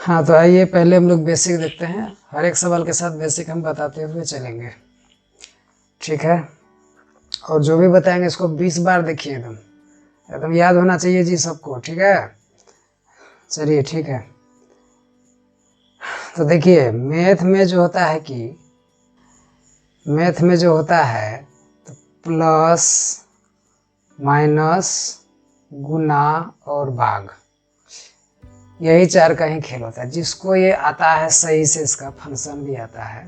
हाँ तो आइए पहले हम लोग बेसिक देखते हैं। हर एक सवाल के साथ बेसिक हम बताते हुए चलेंगे, ठीक है। और जो भी बताएंगे इसको 20 बार देखिए, एकदम एकदम याद होना चाहिए जी सबको, ठीक है। चलिए ठीक है। तो देखिए मैथ में जो होता है तो प्लस माइनस गुना और भाग, यही चार का ही खेल होता है। जिसको ये आता है सही से, इसका फंक्शन भी आता है,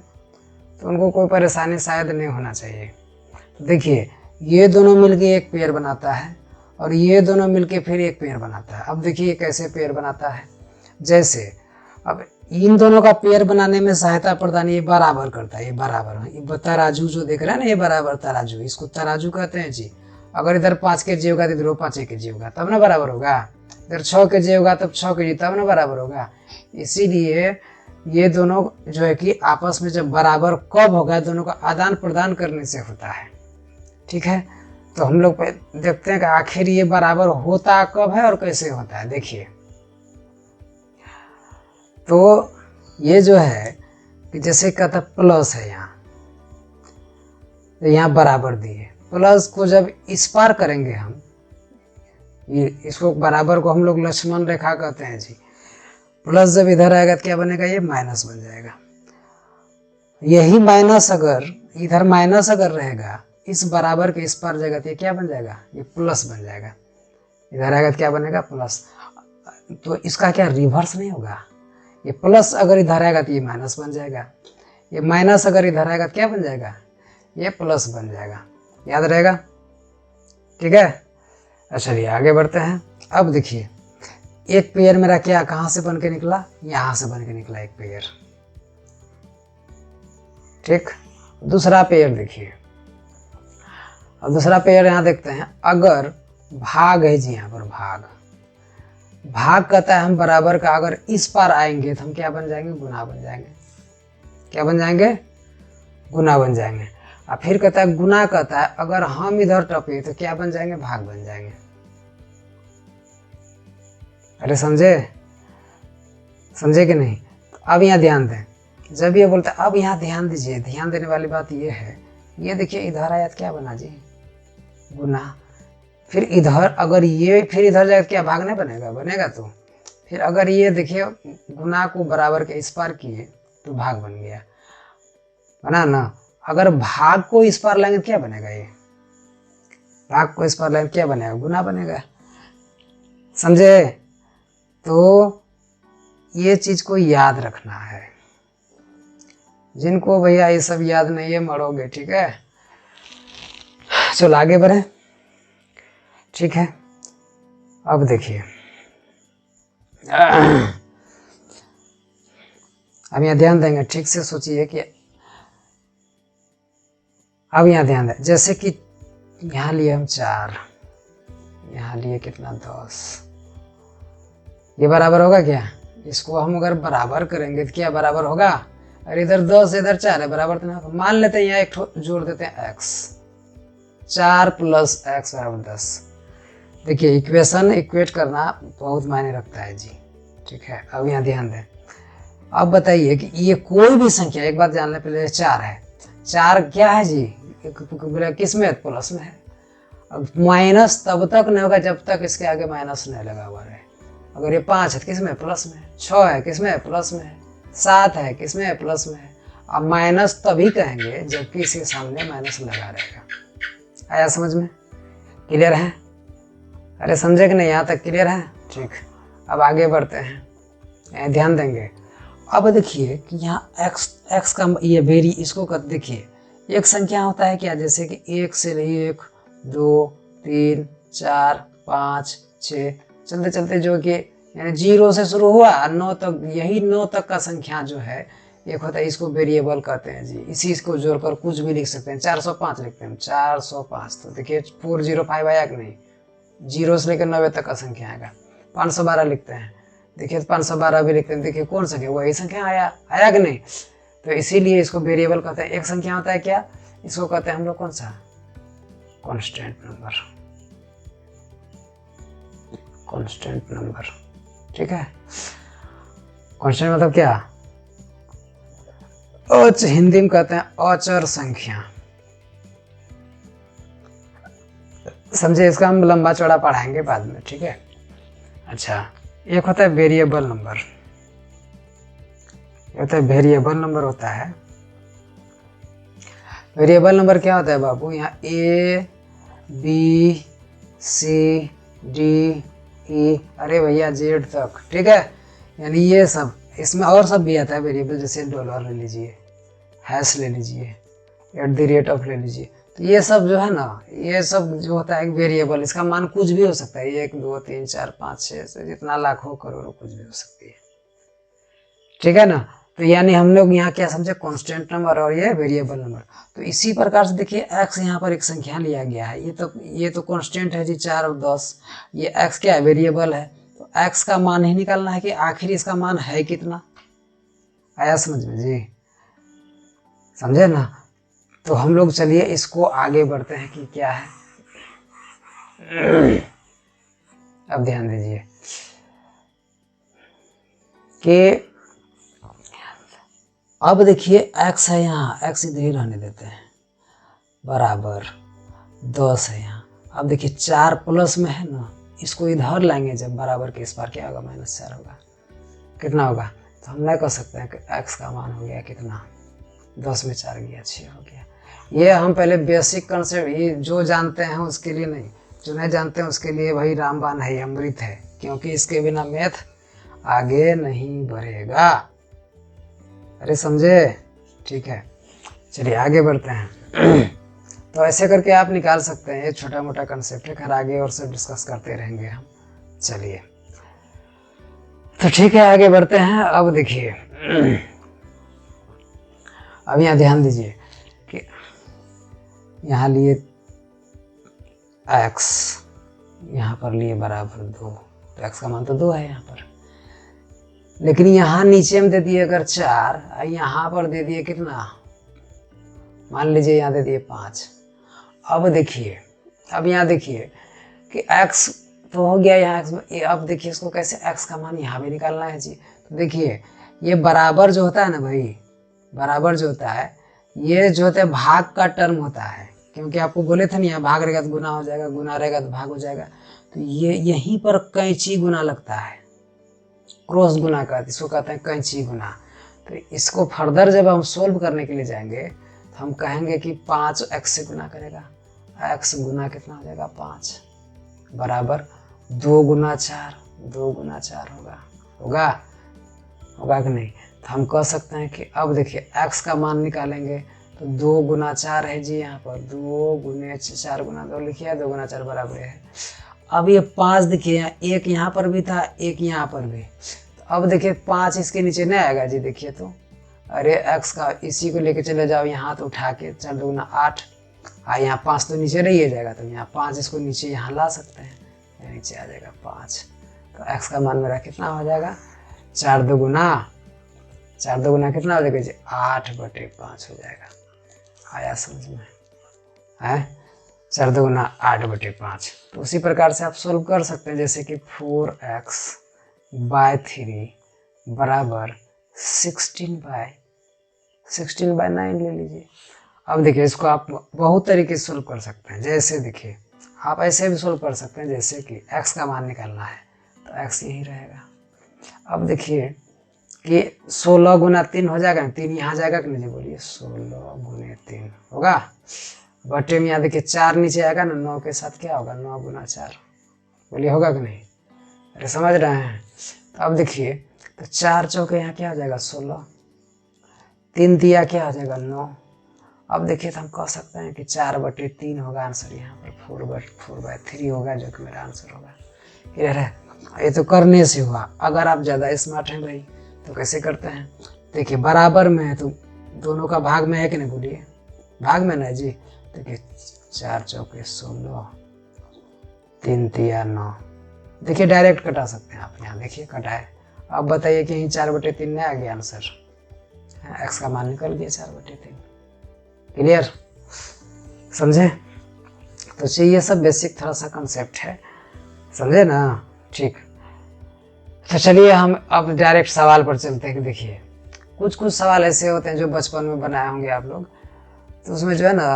तो उनको कोई परेशानी शायद नहीं होना चाहिए। तो देखिए ये दोनों मिलके एक पेयर बनाता है और ये दोनों मिलके फिर एक पेयर बनाता है। अब देखिए कैसे पेयर बनाता है, जैसे अब इन दोनों का पेयर बनाने में सहायता प्रदान ये बराबर करता है। ये बराबर, ये तराजू जो देख रहे हैं ना, ये बराबर तराजू, इसको तराजू कहते हैं जी। अगर इधर 5 kg होगा तो इधर 5 kg होगा, तब ना बराबर होगा। इधर 6 kg होगा तब 6 kg, तब ना बराबर होगा। इसीलिए ये दोनों जो है कि आपस में जब बराबर कब होगा, दोनों का आदान प्रदान करने से होता है, ठीक है। तो हम लोग देखते हैं कि आखिर ये बराबर होता कब है और कैसे होता है। देखिए तो ये जो है कि जैसे कहता प्लस है यहाँ, तो यहाँ बराबर दिए, प्लस को जब इस पार करेंगे हम, ये इसको बराबर को हम लोग लक्ष्मण रेखा कहते हैं जी। प्लस जब इधर आएगा तो क्या बनेगा, ये माइनस बन जाएगा। यही माइनस अगर इधर माइनस अगर रहेगा, इस बराबर के इस पार जाएगा तो ये क्या बन जाएगा, ये प्लस बन जाएगा। इधर आएगा तो क्या बनेगा, प्लस। तो इसका क्या रिवर्स नहीं होगा, ये प्लस अगर इधर आएगा तो ये माइनस बन जाएगा, ये माइनस अगर इधर आएगा तो क्या बन जाएगा, ये प्लस बन जाएगा। याद रहेगा, ठीक है। अच्छा चलिए आगे बढ़ते हैं। अब देखिए एक पेयर मेरा क्या कहाँ से बन के निकला, यहाँ से बन के निकला एक पेयर, ठीक। दूसरा पेयर देखिए, अब दूसरा पेयर यहाँ देखते हैं। अगर भाग है जी, यहाँ पर भाग कहता है हम बराबर का अगर इस पार आएंगे तो हम क्या बन जाएंगे, गुना बन जाएंगे। क्या बन जाएंगे, गुना बन जाएंगे। और फिर कहता है गुना कहता है अगर हम इधर टपे तो क्या बन जाएंगे, भाग बन जाएंगे। अरे समझे कि नहीं। तो अब यहाँ ध्यान दें, जब ये बोलता है, अब यहाँ ध्यान दीजिए, ध्यान देने वाली बात ये है, ये देखिए इधर आया तो क्या बना जी, गुना। फिर इधर अगर ये फिर इधर जाए तो क्या भाग नहीं बनेगा, बनेगा। तो फिर अगर ये देखिए गुना को बराबर के इस पार किए तो भाग बन गया, बना ना। अगर भाग को इस पार लाएंगे तो क्या बनेगा, ये भाग को इस पार लाएंगे क्या बनेगा, गुना बनेगा। समझे। तो ये चीज को याद रखना है। जिनको भैया ये सब याद नहीं है मरोगे, ठीक है। चलो आगे बढ़े, ठीक है। अब देखिए अब यहाँ ध्यान देंगे, ठीक से सोचिए कि अब यहाँ ध्यान दें। जैसे कि यहाँ लिए हम 4, यहाँ लिए कितना 10, ये बराबर होगा क्या। इसको हम अगर बराबर करेंगे तो क्या बराबर होगा, अरे इधर 10 इधर 4 है, बराबर तो ना। मान लेते हैं यहाँ एक जोड़ देते हैं x, 4 + x = 10। देखिए इक्वेशन इक्वेट करना बहुत मायने रखता है जी, ठीक है। अब यहाँ ध्यान दें। अब बताइए कि ये कोई भी संख्या, एक बात जानने पहले 4 है, 4 क्या है जी, किस में, प्लस में है। अब माइनस तब तक नहीं होगा जब तक इसके आगे माइनस नहीं लगा हुआ रहे। अगर ये 5 है किस में, प्लस में। 6 है किस में, प्लस में। 7 है किस में, प्लस में। अब माइनस तभी कहेंगे जबकि इसके सामने माइनस लगा रहेगा। आया समझ में, क्लियर है। अरे समझे कि नहीं, यहाँ तक क्लियर है, ठीक। अब आगे बढ़ते हैं, ध्यान देंगे। अब देखिए कि यहाँ x का ये वेरी, इसको देखिए एक संख्या होता है क्या, जैसे कि 1 से 1 2 3 4 5 6 चलते चलते जो कि यानी 0 से शुरू हुआ 9 तक, यही 9 तक का संख्या जो है एक होता है, इसको वेरिएबल कहते हैं जी। इसी इसको जोड़कर कुछ भी लिख सकते हैं। 405 लिखते हैं, 405। तो देखिए 405 आया कि नहीं, 0 से लेकर 90 तक का संख्या आएगा। 512 लिखते हैं, देखिए 512 भी लिखते हैं, देखिए कौन संख्या, वही संख्या आया कि नहीं। तो इसीलिए इसको वेरिएबल कहते हैं। एक संख्या होता है क्या, इसको कहते हैं हम लोग कौन सा, कांस्टेंट नंबर, ठीक है। कांस्टेंट मतलब क्या? हिंदी में कहते हैं अचर संख्या। समझे? इसका हम लंबा चौड़ा पढ़ाएंगे बाद में, ठीक है। अच्छा, एक होता है वेरिएबल नंबर, होता है वेरिएबल नंबर होता है। वेरिएबल नंबर क्या होता है बाबू? यहाँ A B C D E, अरे भैया जेड तक, ठीक है। यानी ये सब, इसमें और सब भी आता है वेरिएबल, जैसे डॉलर ले लीजिए, हैश ले लीजिए, @ ले लीजिए। तो ये सब जो है ना, ये सब जो होता है एक वेरिएबल, इसका मान कुछ भी हो सकता है, 1 2 3 4 5 6 से जितना लाखों करोड़ों कुछ भी हो सकती है, ठीक है ना। तो यानी हम लोग यहाँ क्या समझे? कांस्टेंट नंबर और ये वेरिएबल नंबर। तो इसी प्रकार से देखिए x यहाँ पर एक संख्या लिया गया है, ये तो कांस्टेंट है जी 4 और 10, ये x क्या है? वेरिएबल है। तो x का मान ही निकालना है कि आखिर इसका मान है कितना। आया समझ में जी? समझे ना? तो हम लोग चलिए इसको आगे बढ़ते हैं कि क्या है। अब ध्यान दीजिए कि अब देखिए x है यहाँ, x इधर ही रहने देते हैं, बराबर 10 है यहाँ। अब देखिए 4 प्लस में है ना, इसको इधर लाएंगे जब बराबर के इस बार क्या होगा? -4 होगा। कितना होगा? तो हम नहीं कह सकते हैं कि x का मान हो गया कितना? 10 में 4 गया 6 हो गया। ये हम पहले बेसिक कंसेप्ट, ये जो जानते हैं उसके लिए नहीं, जो नहीं जानते हैं उसके लिए भाई रामबाण है, अमृत है, क्योंकि इसके बिना मैथ आगे नहीं बढ़ेगा। अरे समझे? ठीक है, चलिए आगे बढ़ते हैं। तो ऐसे करके आप निकाल सकते हैं, ये छोटा मोटा कंसेप्ट है, खैर आगे और सब डिस्कस करते रहेंगे हम। चलिए तो ठीक है, आगे बढ़ते हैं। अब देखिए, अब यहाँ ध्यान दीजिए कि यहाँ लिए x, यहाँ पर लिए बराबर 2, तो x का मान तो 2 है यहाँ पर, लेकिन यहाँ नीचे में दे दिए अगर 4, यहाँ पर दे दिए कितना? मान लीजिए यहाँ दे दिए 5। अब देखिए, अब यहाँ देखिए कि x तो हो गया यहाँ x, अब देखिए इसको कैसे x का मान यहाँ भी निकालना है जी। तो देखिए ये बराबर जो होता है ना भाई, बराबर जो होता है, ये जो होता है भाग का टर्म होता है, क्योंकि आपको बोले थे ना यहाँ भाग रहेगा तो गुना हो जाएगा, गुना रहेगा तो भाग हो जाएगा। तो ये यहीं पर कैंची गुना लगता है, क्रॉस गुना का, इसको कहते हैं कैंची गुना। तो इसको फर्दर जब हम सोल्व करने के लिए जाएंगे तो हम कहेंगे कि 5x से गुना करेगा, x गुना कितना हो जाएगा? 5 बराबर 2 गुना 4, 2 गुना 4 होगा कि नहीं? तो हम कह सकते हैं कि अब देखिए x का मान निकालेंगे तो 2 गुना 4 है जी, यहाँ पर 2 गुने 4 गुना 2 लिखिए, 2 गुना 4 बराबर है। अब ये 5 देखिए, एक यहाँ पर भी था, एक यहाँ पर भी, तो अब देखिए 5 इसके नीचे नहीं आएगा जी। देखिए तो अरे x का इसी को लेके चले जाओ यहाँ, तो उठा के 4 2 गुना 8, यहाँ 5 तो नीचे रह जाएगा, तो यहाँ 5 इसको नीचे यहाँ ला सकते हैं, नीचे आ जाएगा 5। तो x का मान मेरा कितना हो जाएगा? 4 2 गुना कितना हो जाएगा जी? 8/5 हो जाएगा। आया समझ में? है 4 2 गुना 8/5। तो उसी प्रकार से आप सोल्व कर सकते हैं, जैसे कि 4x/3 बराबर 16/9 ले लीजिए। अब देखिए इसको आप बहुत तरीके से सोल्व कर सकते हैं, जैसे देखिए आप ऐसे भी सोल्व कर सकते हैं, जैसे कि x का मान निकालना है तो x यही रहेगा। अब देखिए कि 16 गुना 3 हो जाएगा, 3 यहाँ जाएगा कि नहीं? बोलिए 16 गुने 3 होगा, बटे में यहाँ देखिए 4 नीचे आएगा ना, 9 के साथ क्या होगा? 9 गुना 4, बोलिए होगा कि नहीं? अरे समझ रहे हैं? तो अब देखिए तो 4 चौके यहाँ क्या हो जाएगा? 16, 3 दिया क्या हो जाएगा? 9। अब देखिए तो हम कह सकते हैं कि 4/3 होगा आंसर, यहाँ पर 4/3 होगा, जो कि मेरा आंसर होगा। क्लियर है? ये तो करने से हुआ। अगर आप ज़्यादा स्मार्ट हैं भाई तो कैसे करते हैं? देखिए बराबर में है तो दोनों का भाग में है कि नहीं? बोलिए भाग में ना जी। देखिए 4 चौके 16, 3 तिया 9, देखिए डायरेक्ट कटा सकते हैं आप, यहाँ देखिए कटाए। अब बताइए कि यहीं 4/3 नहीं आ गया आंसर? x का मान निकल गया 4/3। क्लियर? समझे? तो ये सब बेसिक थोड़ा सा कंसेप्ट है, समझे ना? ठीक, तो चलिए हम अब डायरेक्ट सवाल पर चलते हैं कि देखिए कुछ कुछ सवाल ऐसे होते हैं जो बचपन में बनाए होंगे आप लोग, तो उसमें जो है ना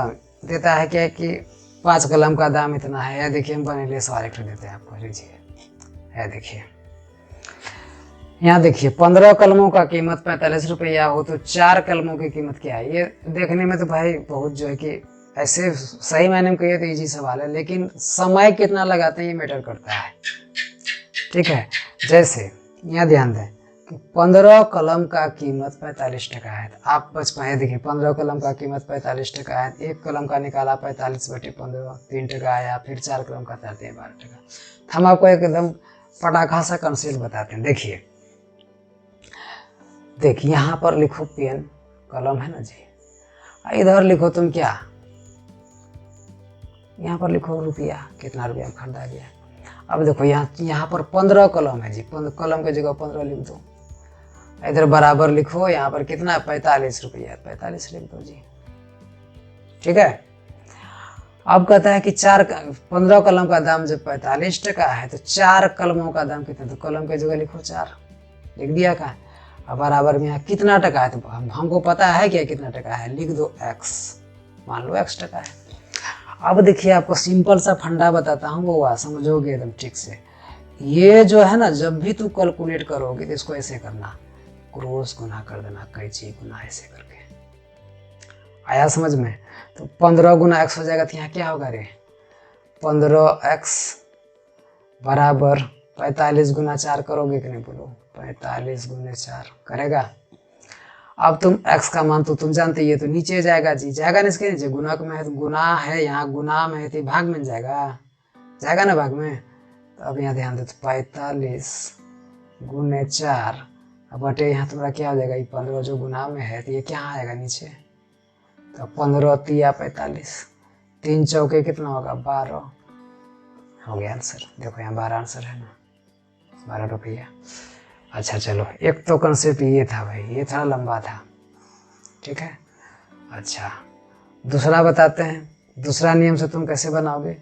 देता है क्या कि 5 कलम का दाम इतना है। या देखिए हम बने लिए सवाल एक देते हैं आपको, लीजिए है देखिए यहाँ देखिए 15 कलमों का कीमत 45 रुपया हो तो 4 कलमों की कीमत क्या है। ये देखने में तो भाई बहुत जो है कि ऐसे सही मायने में कहिए तो इजी सवाल है, लेकिन समय कितना लगाते हैं ये मैटर करता है। ठीक है, जैसे यहाँ ध्यान दें कि 15 कलम का कीमत 45 टका है। आप बच पाए, देखिए 15 कलम का कीमत 45 टका है, एक कलम का निकाला 45/15 3 टका आया, फिर 4 कलम का 12 टका। हम आपको एकदम पटाखा सा कंसेप्ट बताते हैं। देखिए यहाँ पर लिखो पेन कलम है ना जी, इधर लिखो तुम क्या, यहाँ पर लिखो रुपया, कितना रुपया खरीदा गया। अब देखो यहाँ पर 15 कलम है जी, कलम की जगह 15 लिख दो। इधर बराबर लिखो, यहाँ पर कितना 45 रुपया, 45 लिख दो जी। ठीक है, अब कहता है कि 15 कलम का दाम जब 45 टका है तो 4 कलमों का दाम कितना, तो कलम की जगह लिखो 4, लिख दिया का। अब बराबर में यहाँ कितना टका है, तो हमको पता है क्या कितना टका है, लिख दो x, मान लो x टका है। अब देखिए आपको सिंपल सा फंडा बताता हूँ, वो समझोगे एकदम ठीक से। ये जो है ना जब भी तू कैलकुलेट करोगे तो इसको ऐसे करना, क्रॉस गुना कर देना, कैंची गुना ऐसे करके, आया समझ में। तो 15 गुना x हो जाएगा, तो यहाँ क्या होगा रे, 15x बराबर 45 गुना 4 करोगे कि नहीं, बोलो 45 गुने 4 करेगा। अब तुम x का मान तो तुम जानते ही है, तो नीचे जाएगा जी, जाएगा ना इसके नीचे, गुना में है तो गुना है, यहाँ गुना में है तो भाग में जाएगा, जाएगा ना भाग में। तो अब यहाँ ध्यान दे, तो 45 गुने 4, अब बटे यहाँ तुम्हारा क्या हो जाएगा, ये 15 जो गुना में है तो ये क्या आएगा नीचे, तो 15 तिया 45, 3 चौके कितना होगा 12, हो गया आंसर। देखो यहाँ 12 आंसर है ना, 12 रुपया। अच्छा चलो, एक तो कंसेप्ट ये था भाई, ये थोड़ा लंबा था, ठीक है। अच्छा दूसरा बताते हैं, दूसरा नियम से तुम कैसे बनाओगे।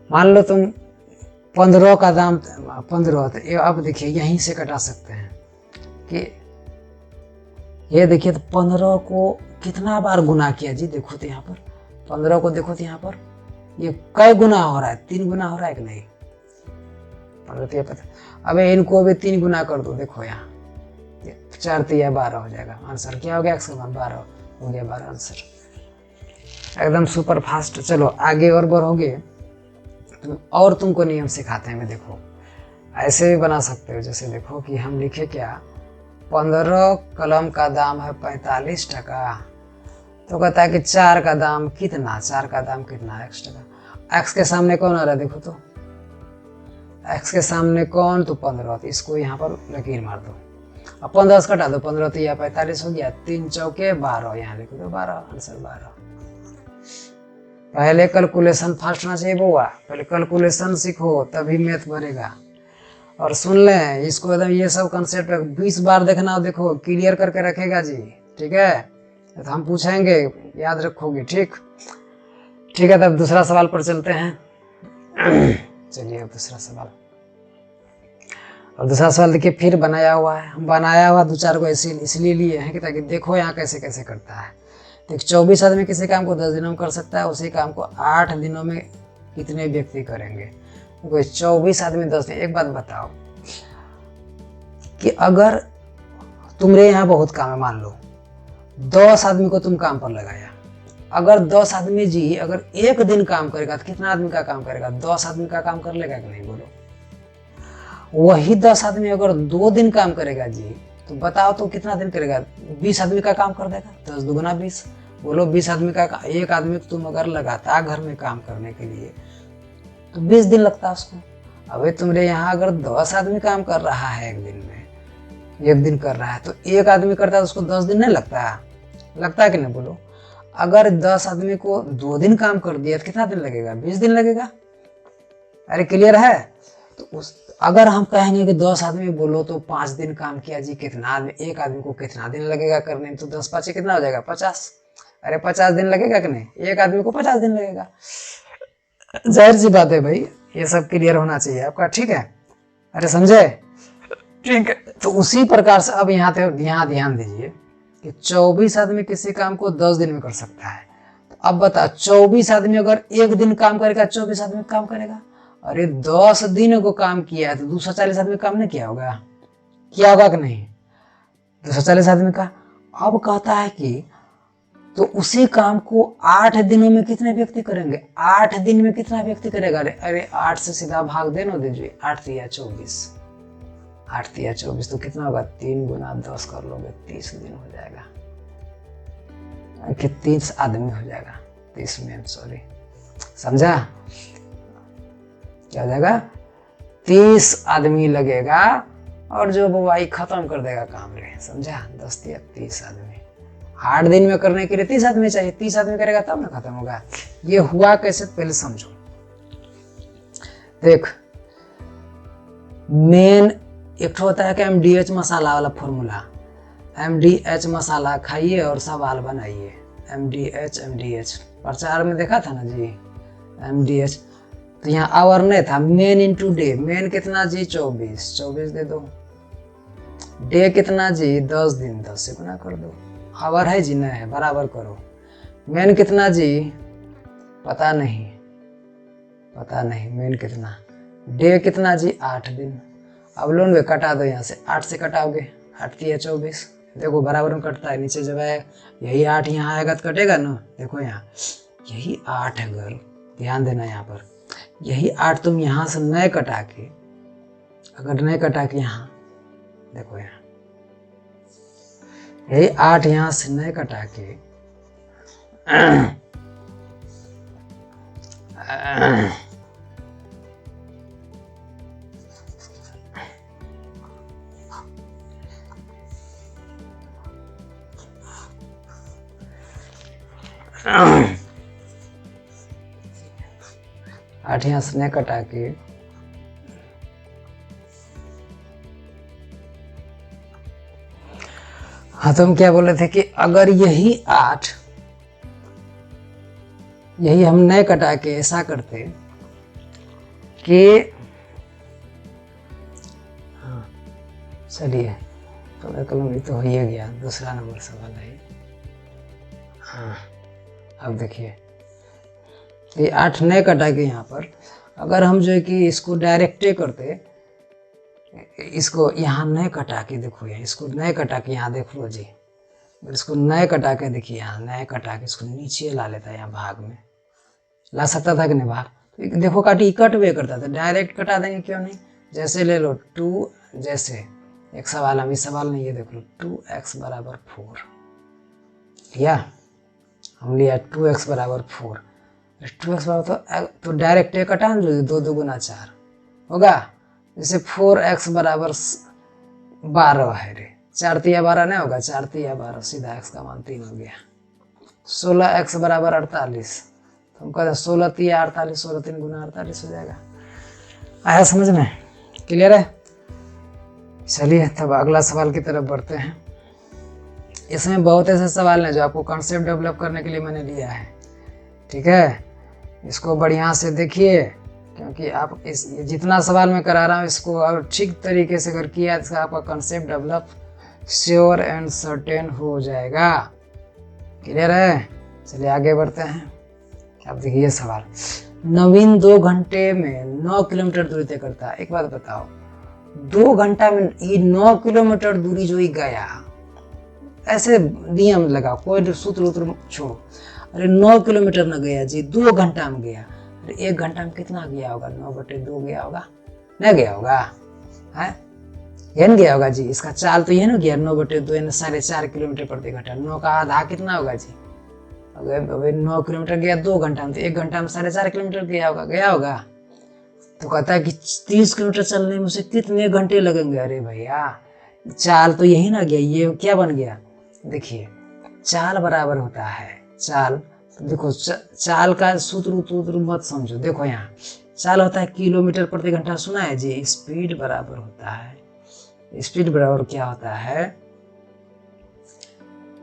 मान लो तुम 15 का दाम 15, तो अब देखिए यहीं से कटा सकते हैं कि ये देखिए, तो 15 को कितना बार गुना किया जी, देखो तो यहाँ पर 15 को देखो तो यहाँ पर ये कई गुना हो रहा है, 3 गुना हो रहा है कि नहीं, 15 पता। अब इनको भी 3 गुना कर दो, देखो यहाँ 4 तिया 12 हो जाएगा, आंसर क्या हो गया, x का मान 12 हो गया, 12 आंसर। एकदम सुपर फास्ट। चलो आगे और बढ़ोगे और तुमको नियम सिखाते हैं। देखो ऐसे भी बना सकते हो, जैसे देखो कि हम लिखे क्या, 15 कलम का दाम है 45 टका, तो कहता है कि 4 का दाम कितना, 4 का दाम कितना, x टका। x के सामने कौन आ रहा है, देखो तो x के सामने कौन, तो 15, तो इसको यहाँ पर लकीर मार दो। अब 15 से घटा दो, 15 तो यह 45 हो गया, 3 चौके 12, यहाँ लिखो तो 12, आंसर 12। पहले कैलकुलेशन फास्ट होना चाहिए बुआ, पहले कैलकुलेशन सीखो तभी मैथ बढ़ेगा। और सुन लें इसको एकदम, ये सब कंसेप्ट 20 बार देखना हो, देखो क्लियर करके रखेगा जी, ठीक है। तो हम पूछेंगे, याद रखोगे, ठीक है। तब दूसरा सवाल पर चलते हैं। चलिए अब दूसरा सवाल, और दूसरा सवाल देखिए फिर बनाया हुआ है, हम बनाया हुआ 2-4 को इसलिए लिए हैं कि ताकि देखो यहाँ कैसे कैसे करता है। देख 24 आदमी किसी काम को 10 दिनों में कर सकता है, उसी काम को 8 दिनों में कितने व्यक्ति करेंगे। कोई 24 आदमी 10 दिन। एक बात बताओ कि अगर तुम्हारे यहाँ बहुत काम है, मान लो 10 आदमी को तुम काम पर लगाया, अगर 10 आदमी जी अगर एक दिन काम करेगा तो कितना आदमी का काम करेगा, 10 आदमी का काम कर लेगा कि नहीं, बोलो। वही 10 आदमी अगर 2 दिन काम करेगा जी, तो बताओ तो कितना दिन करेगा, 20 आदमी का काम कर देगा, 10 दुगुना 20, बोलो 20 आदमी का, एक आदमी को तुम अगर लगाता घर में काम करने के लिए तो 20 दिन लगता है उसको। अबे तुम्हारे यहाँ अगर 10 आदमी काम कर रहा है एक दिन में, एक दिन कर रहा है, तो एक आदमी करता है उसको 10 दिन नहीं लगता है कि नहीं, बोलो। अगर 10 आदमी को 2 दिन काम कर दिया तो कितना दिन लगेगा, 20 दिन लगेगा। अरे क्लियर है। तो अगर हम कहेंगे कि 10 आदमी बोलो तो 5 दिन काम किया जी, कितना आदमी, एक आदमी को कितना दिन लगेगा करने में, तो 10 5 कितना हो जाएगा 50। अरे 50 दिन लगेगा कि नहीं, एक आदमी को 50 दिन लगेगा। जाहिर सी बात है भाई, ये सब क्लियर होना चाहिए आपका, ठीक है। अरे समझे? ठीक है, तो उसी प्रकार से अब यहाँ ध्यान दीजिए कि 24 आदमी किसी काम को 10 दिन में कर सकता है। तो अब बता, 24 आदमी अगर एक दिन काम करेगा, 24 आदमी काम करेगा। अरे 10 दिन को काम किया है तो 240 आदमी काम नहीं किया होगा कि नहीं? 240 आदमी का। अब कहता है कि तो उसी काम को 8 दिनों में कितने व्यक्ति करेंगे? 8 दिन में कितना व्यक्ति करेगा? अरे 8 से सीधा भाग देना दीजिए, 8 तिया 24, 8 तिया 24 तो कितना होगा? 3 गुना 10 कर लोगे, 30 दिन हो जाएगा कि 30 आदमी हो जाएगा, 30 में, सॉरी, समझा? क्या हो जाएगा? 30 आदमी लगेगा और जो बुवाई खत्म कर देगा काम रे, समझा? 10 तिया 30 आदमी। 8 दिन में करने के लिए 30 आदमी चाहिए, 30 आदमी करेगा तब ना खत्म होगा। ये हुआ कैसे पहले समझो। देख, मेन एक होता है कि MDH मसाला वाला फॉर्मूला, MDH मसाला खाइए और सवाल बनाइए। MDH प्रचार में देखा था ना जी, MDH। तो यहाँ आवर नहीं था, मेन इंटू डे। मेन कितना जी? 24 दे दो। डे कितना जी? 10 दिन, 10 से गुना कर दो। आवर है जी? नहीं है, बराबर करो। मेन कितना जी? पता नहीं मेन कितना। डे कितना जी? 8 दिन। अब लोगे कटा दो, यहाँ से 8 से कटाओगे, 8 तिया 24, देखो बराबर में कटता है। नीचे जब है यही 8 यहाँ आएगा तो कटेगा ना, देखो यहाँ यही 8 है। अगर ध्यान देना यहाँ पर, यही 8 तुम यहाँ से नए कटा के, अगर नए कटा के यहाँ देखो, यहाँ यही 8 यहाँ से नए कटा के आठ यहाँ से नए कटा के हाँ, तो हम क्या बोले थे कि अगर यही 8 यही हम नए कटा के ऐसा करते कि, हाँ चलिए, तो कलम भी तो हो ही गया, दूसरा नंबर सवाल है। हाँ अब देखिए, ये 8 नए कटा के यहाँ पर अगर हम जो है कि इसको डायरेक्टे करते, इसको यहाँ नए कटा के देखो, यहाँ इसको नए कटा के यहाँ देख लो जी, इसको नए कटा के देखिए, यहाँ नए कटा के इसको नीचे ला लेता है, यहाँ भाग में ला सकता था कि नहीं भाग? तो देखो काटी कट वे करता था, डायरेक्ट कटा देंगे क्यों नहीं? जैसे ले लो 2, जैसे एक सवाल, अभी सवाल नहीं, ये देख लो 2x बराबर 4 लिया, हम लिया 2x बराबर 4, 2x बराबर तो डायरेक्ट कटा ना, 2 2 गुना 4 होगा। जैसे 4x बराबर 12 है रे, 4 तिया 12 नहीं होगा, 4 तिया 12, सीधा x का मान 3 हो गया। 16x बराबर 48, तो हम कहते हैं 16 तिया 48, 16 3 गुना 48 हो जाएगा। आया समझ में? क्लियर है? चलिए तब अगला सवाल की तरफ बढ़ते हैं। इसमें बहुत ऐसे सवाल हैं जो आपको कॉन्सेप्ट डेवलप करने के लिए मैंने लिया है, ठीक है? इसको बढ़िया से देखिए, क्योंकि आप इस जितना सवाल मैं करा रहा हूँ इसको अगर ठीक तरीके से अगर किया तो आपका concept develop sure and certain हो जाएगा। क्लियर है? चलिए आगे बढ़ते हैं। अब देखिए सवाल, नवीन 2 घंटे में 9 किलोमीटर दूरी तय करता है। एक बात बताओ, 2 घंटा में ये 9 किलोमीटर दूरी जो ही गया, ऐसे नियम लगा, कोई सूत्र छोड़ो, अरे 9 किलोमीटर न गया जी, 2 घंटा में गया। अरे 1 घंटा में कितना गया होगा? 9/2 गया होगा, नहीं गया होगा? है ये नहीं गया होगा जी? इसका चाल तो ये ना गया, 9/2 यानी 4.5 किलोमीटर प्रति घंटा। 9 का आधा कितना होगा जी? अगर 9 किलोमीटर गया 2 घंटा में, तो 1 घंटा में 4.5 किलोमीटर गया होगा। तो कहता है कि 30 किलोमीटर चलने में उसे कितने घंटे लगेंगे? अरे भैया चाल तो यही ना गया, ये क्या बन गया? देखिए चाल बराबर होता है, चाल देखो, चाल का सूत्र मत समझो। देखो यहाँ चाल होता है किलोमीटर प्रति घंटा, सुना है जी? स्पीड बराबर होता है, स्पीड बराबर क्या होता है?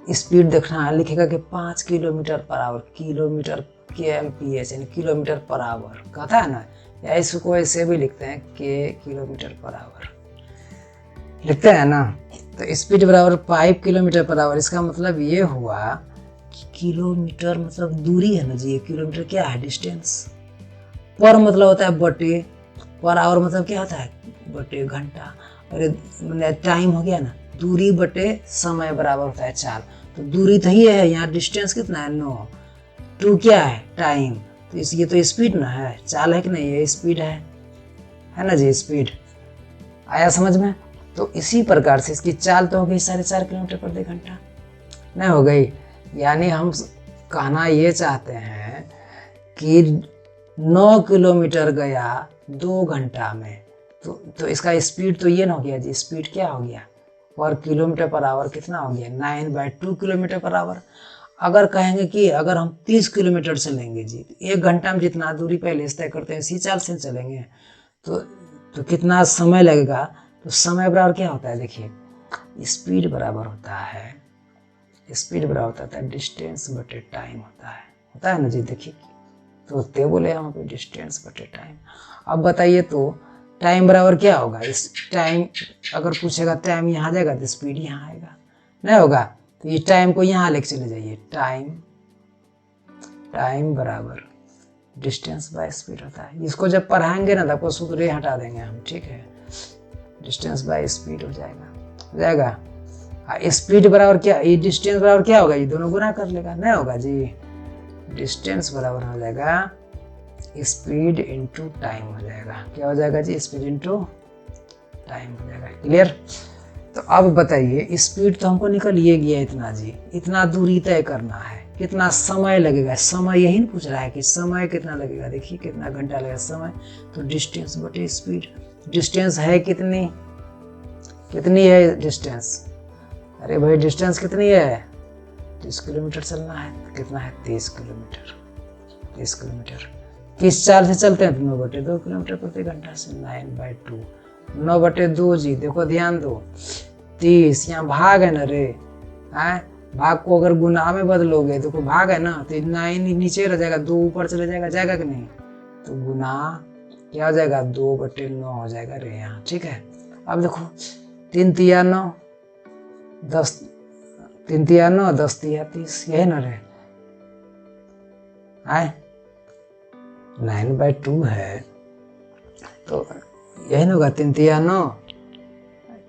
स्पीड देखना है, लिखेगा कि 5 kilometre per hour, kilometre kmph यानी किलोमीटर पर आवर कहता है ना, या इसको ऐसे भी लिखते हैं के किलोमीटर पर आवर लिखते हैं ना। तो स्पीड बराबर 5 किलोमीटर पर आवर, इसका मतलब ये हुआ कि किलोमीटर मतलब दूरी है ना जी, किलोमीटर क्या है डिस्टेंस, पर मतलब होता है बटे, पर आवर मतलब क्या होता है बटे घंटा, और टाइम हो गया ना, दूरी बटे समय बराबर होता है चाल। तो दूरी तो ही है, यहाँ डिस्टेंस कितना है 9, 2 क्या है टाइम, तो ये तो स्पीड ना है, चाल है कि नहीं, ये स्पीड है ना जी, स्पीड आया समझ में। तो इसी प्रकार से इसकी चाल तो हो गई 4.5 किलोमीटर प्रति घंटा, नहीं हो गई। यानी हम कहना ये चाहते हैं कि 9 किलोमीटर गया 2 घंटा में, तो इसका स्पीड तो ये ना हो गया जी, स्पीड क्या हो गया पर किलोमीटर पर आवर कितना हो गया 9/2 किलोमीटर पर आवर। अगर कहेंगे कि अगर हम 30 किलोमीटर चलेंगे जी, 1 घंटा में जितना दूरी पहले तय करते हैं इसी चाल से चलेंगे तो कितना समय लगेगा, तो समय बराबर क्या होता है देखिए, स्पीड बराबर होता है, स्पीड बराबर होता है डिस्टेंस बटे टाइम होता है ना जी। देखिए तो ते बोले यहाँ पे डिस्टेंस बटे टाइम। अब बताइए तो टाइम बराबर क्या होगा, इस टाइम अगर पूछेगा टाइम यहाँ जाएगा तो स्पीड यहाँ आएगा, नहीं होगा, तो ये टाइम को यहाँ लेके चले जाइए, टाइम बराबर डिस्टेंस बाय स्पीड होता है। इसको जब पढ़ाएंगे ना तो आपको सूत्र ये हटा देंगे हम, ठीक है, डिस्टेंस बाय स्पीड हो जाएगा। स्पीड बराबर क्या, ये डिस्टेंस बराबर क्या होगा, ये दोनों गुना कर लेगा, नहीं होगा जी, डिस्टेंस बराबर हो जाएगा स्पीड इंटू टाइम हो जाएगा, क्या हो जाएगा जी, स्पीड इंटू टाइम हो जाएगा। क्लियर। तो अब बताइए स्पीड तो हमको निकल ये गया इतना जी, इतना दूरी तय करना है, कितना समय लगेगा, समय यही नहीं पूछ रहा है कि समय कितना लगेगा, देखिए कितना घंटा लगेगा समय, तो डिस्टेंस बटे स्पीड, डिस्टेंस है कितनी है डिस्टेंस, अरे भाई डिस्टेंस कितनी है 30 किलोमीटर चलना है, कितना है 30 किलोमीटर। किस चाल से चलते हैं, 9/2 किलोमीटर प्रति घंटा से 9/2, 9/2 जी, देखो ध्यान दो 30, यहाँ भाग है ना रे, है भाग को अगर गुना में बदलोगे, देखो भाग है ना, तो 9 नीचे रह जाएगा, 2 ऊपर चले जाएगा कि नहीं, तो गुना क्या हो जाएगा 2/9 हो जाएगा रे यहाँ, ठीक है। अब देखो 3 तिया 9, 10 3 तिया 9, 10 तिया 30, यही ना रे, है 9/2 है, तो यही ना होगा 3 तिया 9।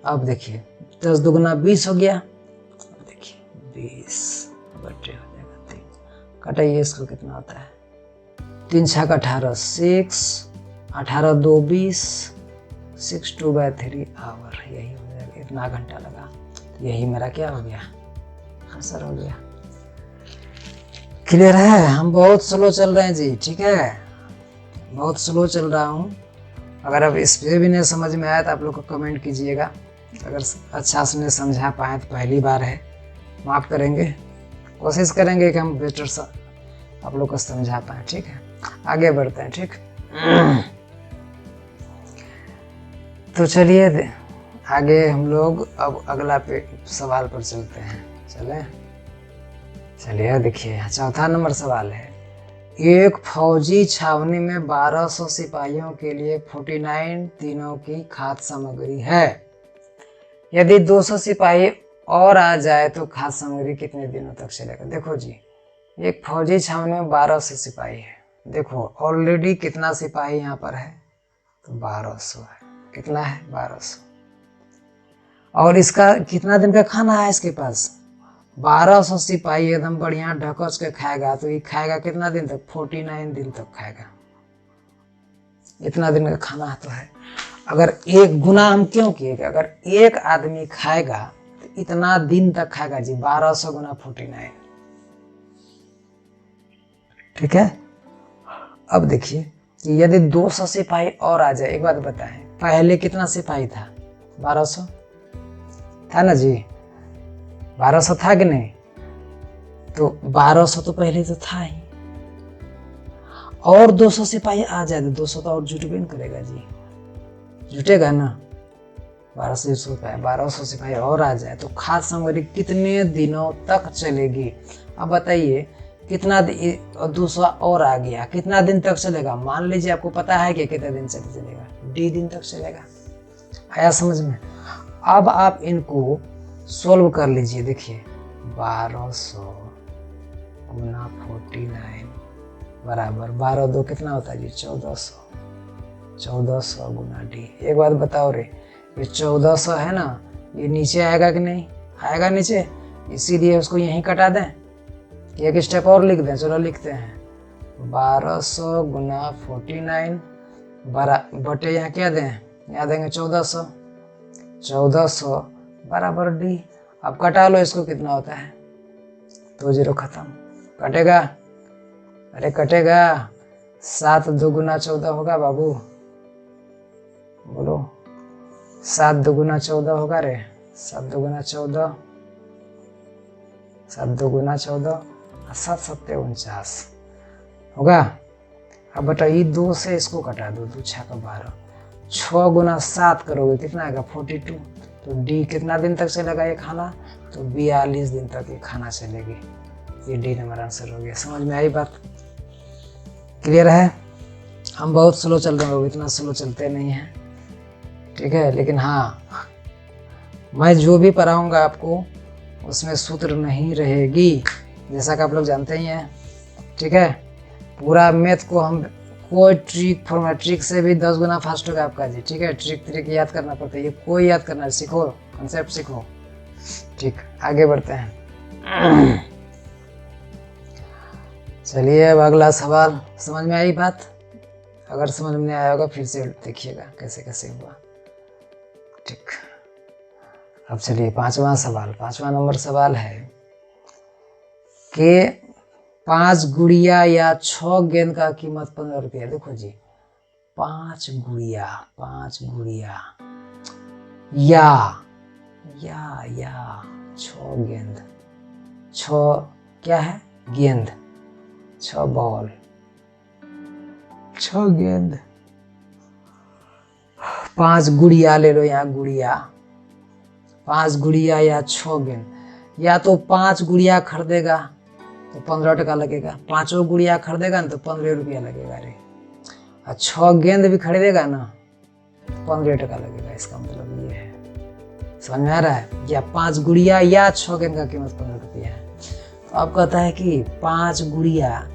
अब देखिए 10 दुगुना 20 हो गया, अब देखिए 20 बटे हो जाएगा 3, कटाइए इसको कितना होता है, 3 6 18, 6 18 2 20, 6 2/3 आवर, यही हो जाएगा, इतना घंटा लगा, यही मेरा क्या हो गया आंसर हो गया। क्लियर है। हम बहुत स्लो चल रहे हैं जी, ठीक है, बहुत स्लो चल रहा हूँ। अगर अब इस पे भी नहीं समझ में आया तो आप लोग को कमेंट कीजिएगा, अगर अच्छा से नहीं समझा पाए तो पहली बार है, माफ़ करेंगे, कोशिश करेंगे कि हम बेटर सा आप लोग को समझा पाए, ठीक है। आगे बढ़ते हैं, ठीक। तो चलिए आगे हम लोग अब अगला सवाल पर चलते हैं, चलिए देखिए चौथा नंबर सवाल है, एक फौजी छावनी में 1200 सिपाहियों के लिए 49 दिनों की खाद्य सामग्री है, यदि 200 सिपाही और आ जाए तो खाद्य सामग्री कितने दिनों तक चलेगा। देखो जी एक फौजी छावनी में 1200 सिपाही है, देखो ऑलरेडी कितना सिपाही यहाँ पर है, तो 1200 है, कितना है 1200, और इसका कितना दिन का खाना है इसके पास, 1200 सिपाही एकदम बढ़िया ढकस के खाएगा, तो ये खाएगा कितना दिन तक, 49 दिन तक खाएगा, इतना दिन का खाना तो है। अगर एक गुना हम क्यों किए, अगर एक आदमी खाएगा तो इतना दिन तक खाएगा जी, 1200 गुना 49, ठीक है। अब देखिए कि यदि 200 सिपाही और आ जाए, एक बात बताएं पहले कितना सिपाही था, 1200 था ना जी, 1200 था कि नहीं, तो 1200 तो पहले तो था ही, और 200 सिपाही आ जाए तो 200 तो और जुटबे नहीं करेगा जी, जुटेगा ना, 1200 सिपाही और आ जाए तो खाद्य सामग्री कितने दिनों तक चलेगी। अब बताइए कितना और दूसरा और आ गया, कितना दिन तक चलेगा? मान लीजिए आपको पता है कि कितने दिन तक चलेगा, डी दिन तक चलेगा। आया समझ में? अब आप इनको सोल्व कर लीजिए। देखिए 1200 गुना 49 बराबर 12 दो कितना होता है जी? 1400। 1400 गुना डी। एक बात बताओ रे, ये 1400 है ना, ये नीचे आएगा कि नहीं आएगा? नीचे, इसीलिए उसको यहीं कटा दें। एक स्टेप और लिख दें, चलो लिखते हैं 1200 गुना 49 बटे यहाँ क्या दें? यहाँ देंगे 1400। 1400 बराबर डी। अब कटा लो इसको, कितना होता है? 2 जीरो खत्म। कटेगा? अरे कटेगा। 7 दुगुना 14 होगा बाबू, बोलो। 7 दुगुना 14 होगा रे। 7 दुगुना 14, 7 दुगुना 14, 7 सत्ते 49 होगा। अब बताइए 2 से इसको कटा दो, 2 6 का 12। 6 गुना 7 करोगे कितना आएगा? 42। तो डी कितना दिन तक चलेगा ये खाना? तो 42 दिन तक ये खाना चलेगी। ये डी नंबर आंसर हो गया। समझ में आई बात? क्लियर है? हम बहुत स्लो चल रहे हैं, इतना स्लो चलते नहीं हैं, ठीक है। लेकिन हाँ, मैं जो भी पढ़ाऊँगा आपको उसमें सूत्र नहीं रहेगी, जैसा कि आप लोग जानते ही हैं, ठीक है। पूरा मैथ को हम कोई ट्रिक से भी 10 गुना फास्ट होगा आपका जी, ठीक है। ट्रिक याद करना पड़ता है, ये कोई याद करना सीखो, कंसेप्ट सीखो, ठीक। आगे बढ़ते हैं। चलिए अब अगला सवाल। समझ में आई बात? अगर समझ में नहीं आया होगा फिर से देखिएगा कैसे कैसे हुआ, ठीक। अब चलिए 5वां सवाल। 5वां नंबर सवाल है कि 5 गुड़िया या 6 गेंद का कीमत 15 रुपया। देखो जी, 5 गुड़िया या 6 गेंद। 6 क्या है? गेंद। 6 बॉल, 6 गेंद। 5 गुड़िया ले लो, यहाँ गुड़िया। 5 गुड़िया या 6 गेंद। या तो 5 गुड़िया खरीदेगा तो 15 टका लगेगा, 5 गुड़िया खरीदेगा ना तो 15 रुपया लगेगा रे। और 6 गेंद भी खरीदेगा ना तो 15 टका लगेगा। इसका मतलब ये है, समझ में आ रहा है? या 5 गुड़िया या 6 गेंद का कीमत 15 रुपया है। तो अब कहता है कि 5 गुड़िया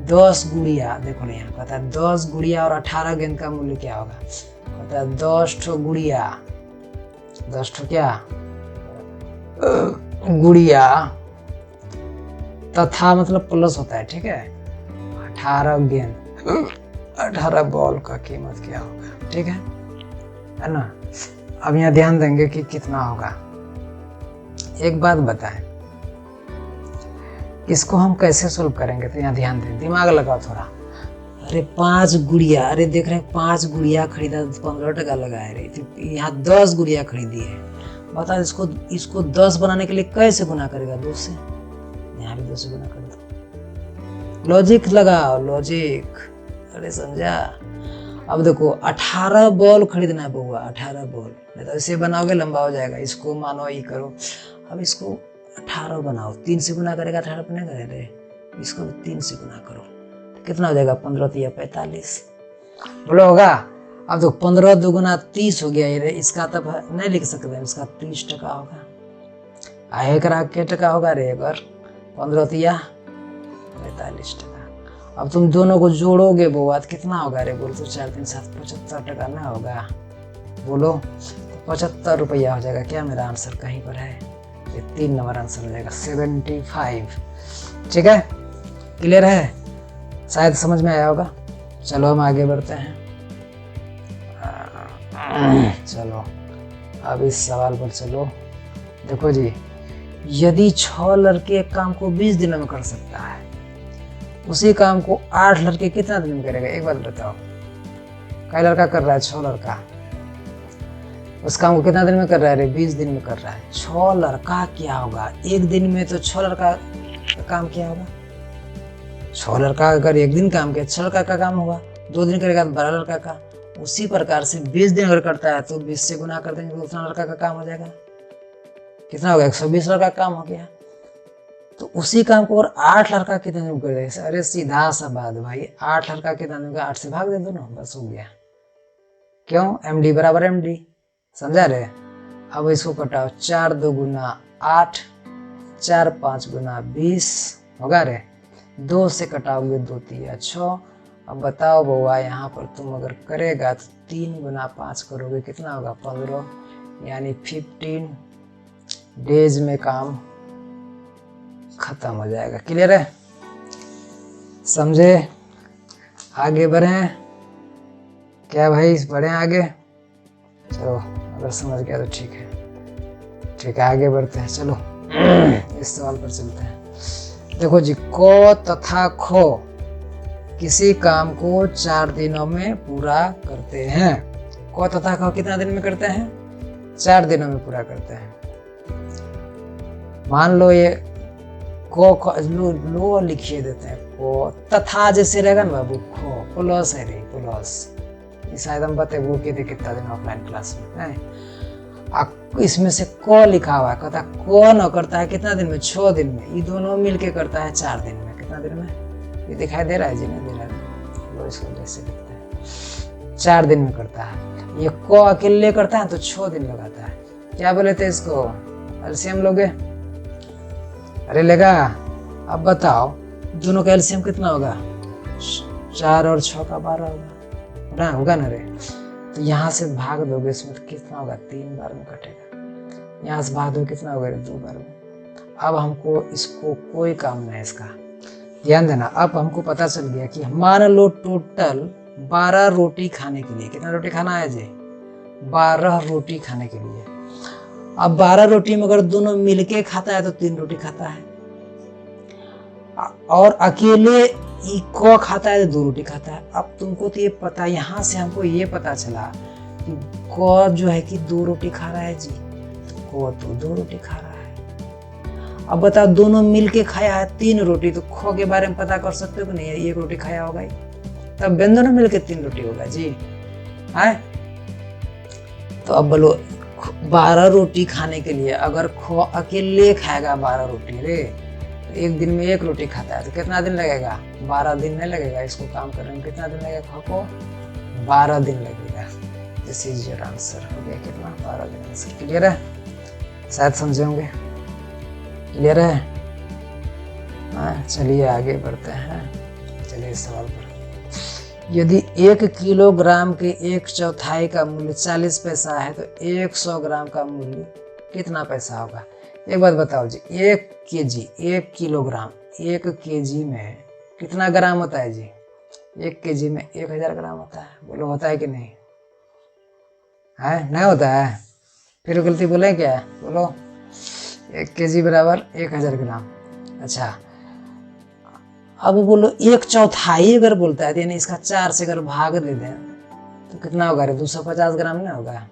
10 गुड़िया, देखो ना यहाँ कहता है 10 गुड़िया और 18 गेंद का मूल्य क्या होगा? कहता है 10 ठो गुड़िया, 10 ठो क्या गुड़िया तथा मतलब प्लस होता है, ठीक है, 18 गेंद, 18 बॉल का कीमत क्या होगा, ठीक है ना। अब यहाँ ध्यान देंगे कि कितना होगा। एक बात बताएं, इसको हम कैसे सोल्व करेंगे? तो यहाँ ध्यान दें, दिमाग लगाओ थोड़ा। अरे 5 गुड़िया, अरे देख रहे हैं 5 गुड़िया खरीदा तो 15 टका लगाए रे। तो यहाँ 10 गुड़िया खरीदी है, बता इसको 10 बनाने के लिए कैसे गुना करेगा? 2 से। यहाँ भी 2 से गुना कर दो, लॉजिक लगाओ, लॉजिक। अरे समझा? अब देखो 18 बॉल खरीदना है बउआ, 18 बॉल। नहीं तो इसे बनाओगे लंबा हो जाएगा, इसको मानो ये करो। अब इसको 18 बनाओ, 3 से गुना करेगा 18 बनेगा रे। इसको 3 से गुना करो तो कितना हो जाएगा? 15 या 45 बोलो होगा। अब तो 15 दुगुना 30 हो गया ये, इसका तब नहीं लिख सकते हैं, इसका 30 टका होगा। एक क्या टका होगा रे? अगर 15 या 45 टका। अब तुम दोनों को जोड़ोगे बुआ तो कितना होगा रे? बोल तो 4 3 7 75 टका ना होगा? बोलो, 75 रुपया हो जाएगा। क्या मेरा आंसर कहीं पर है? ये 3 नंबर आंसर हो जाएगा, 75। ठीक है, क्लियर है? शायद समझ में आया होगा। चलो हम आगे बढ़ते हैं। चलो अब इस सवाल पर चलो। देखो जी, यदि 6 लड़के एक काम को 20 दिनों में कर सकता है, उसी काम को 8 लड़के कितना दिन में करेगा? एक बात बताओ, कई लड़का कर रहा है? 6 लड़का। उस काम को कितना दिन में कर रहा है रे? 20 दिन में कर रहा है। 6 लड़का क्या होगा? एक दिन में तो 6 लड़का का काम क्या होगा? 6 लड़का अगर एक दिन काम किया, 6 लड़का का काम होगा। 2 दिन करेगा तो 12 लड़का का। उसी प्रकार से 20 दिन अगर करता है तो 20 से गुना कर देंगे तो उतना लड़का का काम हो जाएगा। कितना हो गया? 120 लड़का का काम हो गया। तो उसी काम को और 8 लड़का कितने दिन में कर देगा? अरे सीधा सा बात भाई, 8 लड़का कितने दिन का, 8 से भाग दे दो ना, बस हो गया। क्यों? MD बराबर MD, समझा रहे? अब इसको कटाओ, 4 2 गुना 8, 4 5 गुना 20 होगा रे। 2 से कटाओगे 2 3 6। अब बताओ बउआ, यहाँ पर तुम अगर करेगा तो 3 गुना 5 करोगे, कितना होगा? 15, यानी 15 डेज में काम खत्म हो जाएगा। क्लियर है? समझे? आगे बढ़े क्या भाई? बढ़े आगे? चलो, अगर समझ गया तो ठीक है। ठीक है, आगे बढ़ते हैं। चलो इस सवाल पर चलते हैं। देखो जी, को तथा खो किसी काम को 4 दिनों में पूरा करते हैं। को तथा खो कितना दिन में करते हैं? 4 दिनों में पूरा करते हैं। मान लो ये को लो लिखिए देते हैं, को तथा जैसे रहेगा ना बाबू, खो प्लस है रे, प्लस। शायद हम बताए वो के थे कितना दिन ऑफलाइन क्लास में है। इसमें से को लिखा हुआ है, कहता को न करता है कितना दिन में? 6 दिन में। ये दोनों मिलके करता है 4 दिन में। कितना दिन में? ये दिखाई दे रहा है जी? नहीं दे रहा है? लो इसको जैसे लिखते हैं, 4 दिन में करता है। ये को अकेले करता है तो 6 दिन लगाता है। क्या बोले थे इसको? एलसीएम लोगे? अरे लेगा। अब बताओ दोनों का एलसीएम कितना होगा? 4 और 6 का 12 होगा, होगा ना रे? तो यहाँ से भाग दोगे इसमें तो कितना होगा? 3 बार में कटेगा। यहाँ से भाग दो कितना होगा? 2 बार में। अब हमको इसको कोई काम नहीं है इसका, ध्यान देना। अब हमको पता चल गया कि मान लो टोटल 12 रोटी खाने के लिए, कितना रोटी खाना है जी? 12 रोटी खाने के लिए। अब 12 रोटी में अगर दोनों मिलके खाता है तो 3 रोटी खाता है, और अकेले को खाता है तो 2 रोटी खाता है। अब तुमको तो ये पता, यहाँ से हमको ये पता चला कि को जो है कि 2 रोटी खा रहा है जी, तो को तो 2 रोटी खा रहा है। अब बताओ दोनों मिलके खाया है 3 रोटी, तो खो के बारे में पता कर सकते हो कि नहीं? 1 रोटी खाया होगा ही, तब दोनों मिलके 3 रोटी होगा जी है। तो अब बोलो 12 रोटी खाने के लिए अगर खो अकेले खाएगा 12 रोटी रे, तो 1 दिन में 1 रोटी खाता है तो कितना दिन लगेगा? 12 दिन नहीं लगेगा इसको काम करने में। कितना दिन लगेगा खो को? 12 दिन लगेगा। This is your answer. हो गया कितना? 12 दिन आंसर। क्लियर है? शायद समझे होंगे। क्लियर है? हाँ, चलिए आगे बढ़ते हैं। चलिए इस सवाल पर, यदि 1 किलोग्राम के 1/4 का मूल्य 40 पैसा है तो 100 ग्राम का मूल्य कितना पैसा होगा? एक बात बताओ जी, 1 केजी, 1 किलोग्राम, 1 केजी में कितना ग्राम होता है जी? 1 केजी में 1000 ग्राम होता है। बोलो होता है कि नहीं? है? नहीं होता है? फिर गलती बोले क्या? बोलो 1 केजी बराबर 1000 ग्राम। अच्छा, अब बोलो 1/4 अगर बोलता है, यानी इसका 4 से अगर भाग दे दें तो कितना होगा रे? 250 ग्राम नहीं होगा?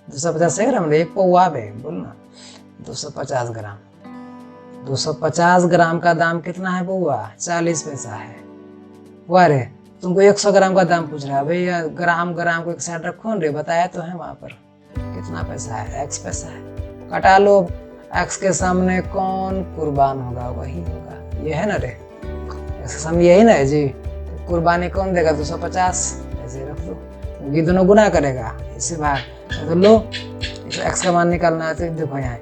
250 ग्राम रे, 1 पौवा बे, बोल ना। 250 ग्राम, 250 ग्राम का दाम कितना है बउआ? 40 पैसा है। हुआ रे? तुमको 100 ग्राम का दाम पूछ रहा है भैया। ग्राम ग्राम को एक साइड रखो रे, बताया तो है वहां पर कितना पैसा है? x पैसा है। कटा लो, x के सामने कौन कुर्बान होगा? वही होगा। ये है ना रे, सम यही ना है जी। तो कुर्बानी कौन देगा? 250 ऐसे रख दो, क्योंकि दोनों गुना करेगा इसे भाग। तो लो x का मान निकालना है तो देखो यहाँ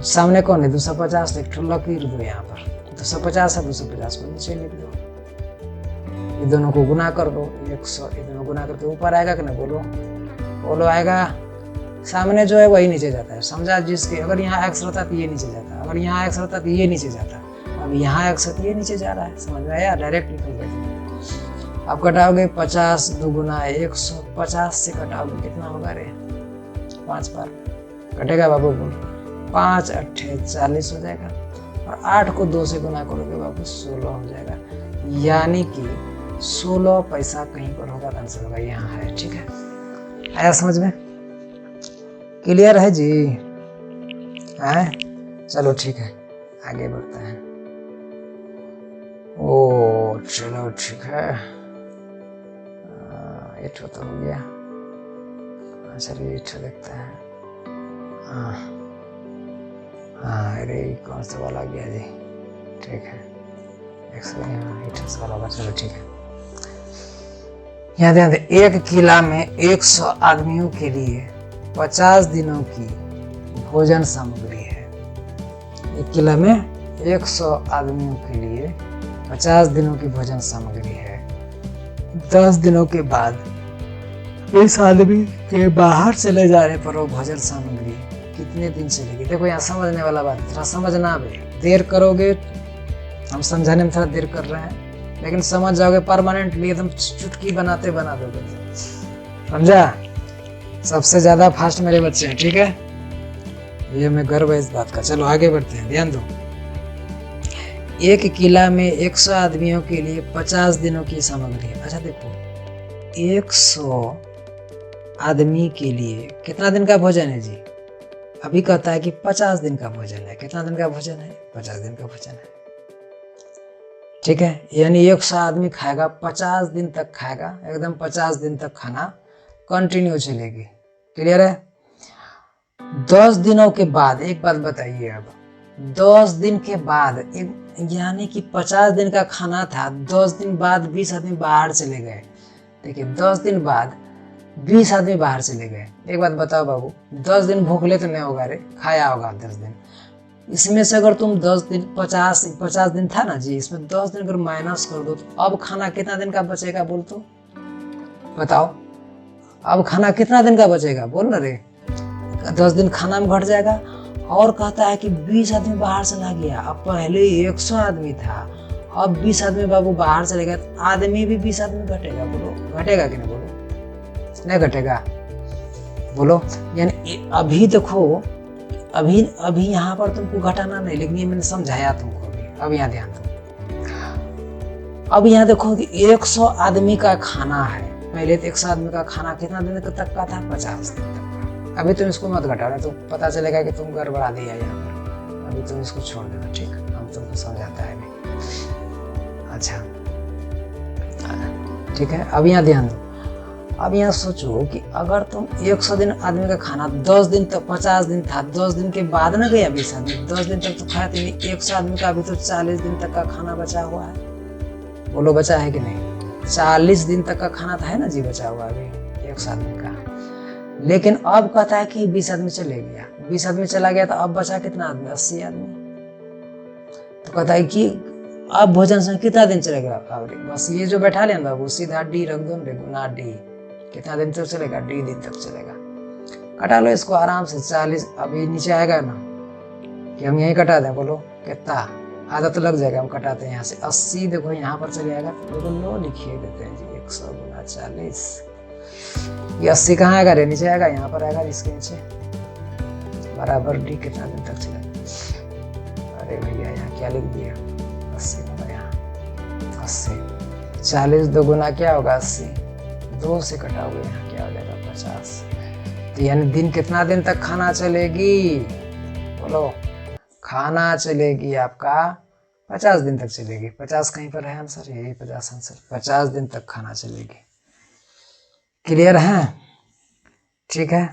सामने कौन है? 250, एक लकीर दो यहाँ पर। 250 है, 250 को नीचे लिख दो, ये दोनों को गुना कर दो। 100, ये दोनों गुना करके ऊपर आएगा कि ना? बोलो बोलो आएगा। सामने जो है वही नीचे जाता है, समझा? जिसके अगर यहाँ x रहता तो ये नीचे जाता, अगर यहाँ x रहता तो ये नीचे जाता। अब यहाँ x है तो ये नीचे जा रहा है, समझ में आया? डायरेक्ट निकल गए। अब कटाओगे 50 2 गुना 150 से कटाओगे कितना होगा रे? 5 बार कटेगा बाबू। बोल 5 8 40 हो जाएगा, और 8 को 2 से गुना करोगे बाबू 16 हो जाएगा। यानी कि 16 पैसा कहीं पर होगा, आंसर होगा यहाँ है। ठीक है, आया समझ में? क्लियर है जी? है? चलो ठीक है, आगे बढ़ते हैं। ओ चलो ठीक है, ये तो हो गया। चलिए देखते हैं। हाँ अरे कौन सा वाला गया जी, ठीक है 128 वाला होगा, चलो ठीक है। यहाँ ध्यान दें, एक किला में 100 आदमियों के लिए 50 दिनों की भोजन सामग्री है। एक किला में 100 आदमियों के लिए 50 दिनों की भोजन सामग्री है। 10 दिनों के बाद इस आदमी के बाहर चले जाने पर वो भोजन सामग्री कितने दिन चलेगी? देखो यहाँ समझने वाला बात, थोड़ा समझना भी, देर करोगे, हम समझाने में थोड़ा देर कर रहे हैं लेकिन समझ जाओगे परमानेंटली, एकदम चुटकी बनाते बना दोगे, समझा? सबसे ज्यादा फास्ट मेरे बच्चे हैं, ठीक है, ये मैं गर्व है इस बात का। चलो आगे बढ़ते हैं, ध्यान दो। एक किला में 100 आदमियों के लिए 50 दिनों की सामग्री है। अच्छा देखो, 100 आदमी के लिए कितना दिन का भोजन है जी? अभी कहता है कि 50 दिन का भोजन है। कितना दिन का भोजन है? 50 दिन का भोजन है, ठीक है। यानी 100 आदमी खाएगा, 50 दिन तक खाएगा, एकदम 50 दिन तक खाना कंटिन्यू चलेगी। क्लियर है? 10 दिनों के बाद एक बात बताइए, अब 10 दिन के बाद, यानी कि 50 दिन का खाना था, 10 दिन बाद 20 आदमी बाहर चले गए। देखिए 10 दिन बाद 20 आदमी बाहर चले गए। एक बात बताओ बाबू, 10 दिन भूखले तो नहीं होगा रे, खाया होगा 10 दिन। इसमें से अगर तुम 10 दिन 50 दिन था ना जी, इसमें 10 दिन अगर माइनस कर दो तो अब खाना कितना दिन का बचेगा? बोल तो बताओ, अब खाना कितना दिन का बचेगा? बोल ना रे। 10 दिन खाना में घट जाएगा। और कहता है कि 20 आदमी बाहर चला गया। अब पहले 100 आदमी था, अब 20 आदमी बाबू बाहर चले गए, आदमी भी 20 आदमी घटेगा। बोलो घटेगा कि नहीं? बोलो नहीं घटेगा? बोलो। यानी अभी देखो, अभी यहाँ पर तुमको घटाना नहीं, लेकिन ये मैंने समझाया तुमको अभी। अब यहाँ ध्यान दो, अब यहाँ देखो कि 100 आदमी का खाना है। पहले तो 100 आदमी का खाना कितना दिन तक का था? 50 दिन तक का। अभी तुम इसको मत घटाओ, तो पता चलेगा कि तुम गड़बड़ा दिया यहाँ पर। अभी तुम इसको छोड़ देना, ठीक, हम तुमको समझाता है अभी। अच्छा ठीक है, अब यहाँ ध्यान दो। अब यहाँ सोचो कि अगर तुम 100 दिन आदमी का खाना 10 दिन तक, 50 दिन था, 10 दिन के बाद ना गया 20 आदमी, 10 दिन तक तो खाया, तो 100 आदमी का अभी तो 40 दिन तक का खाना बचा हुआ है। बोलो बचा है कि नहीं? 40 दिन तक का खाना था, है ना जी, बचा हुआ अभी 100 आदमी का। लेकिन अब कहता है कि 20 आदमी चले गया, 20 आदमी चला गया, तो अब बचा कितना आदमी? 80 आदमी। तो कहता है कि अब भोजन से कितना दिन चलेगा? बस ये जो बैठा लेना बाबू, सीधा डी रख दो ना, डी कितना दिन तक चलेगा? डी दिन तक चलेगा। कटा लो इसको आराम से। 40 अभी नीचे आएगा ना कि हम यही कटा दें? बोलो कितना? आधा तो लग जाएगा, हम कटाते हैं यहाँ से 80। देखो यहाँ पर चले आएगा, देखो लो लिखिए देते हैं जी, 100 गुना 40। ये 80 कहाँ आएगा रे? नीचे आएगा, यहाँ पर आएगा, इसके नीचे बराबर डी कितना दिन तक चलेगा? अरे भैया यहाँ क्या लिख दिया? 80 होगा यहाँ, 80। 40 दो गुना क्या होगा? 80। 2 से कटाओगे यहाँ क्या हो जाएगा? 50। तो यानी दिन कितना दिन तक खाना चलेगी? बोलो खाना चलेगी आपका 50 दिन तक चलेगी। 50 कहीं पर है आंसर, यही 50 आंसर। 50 दिन तक खाना चलेगी। क्लियर है? ठीक है।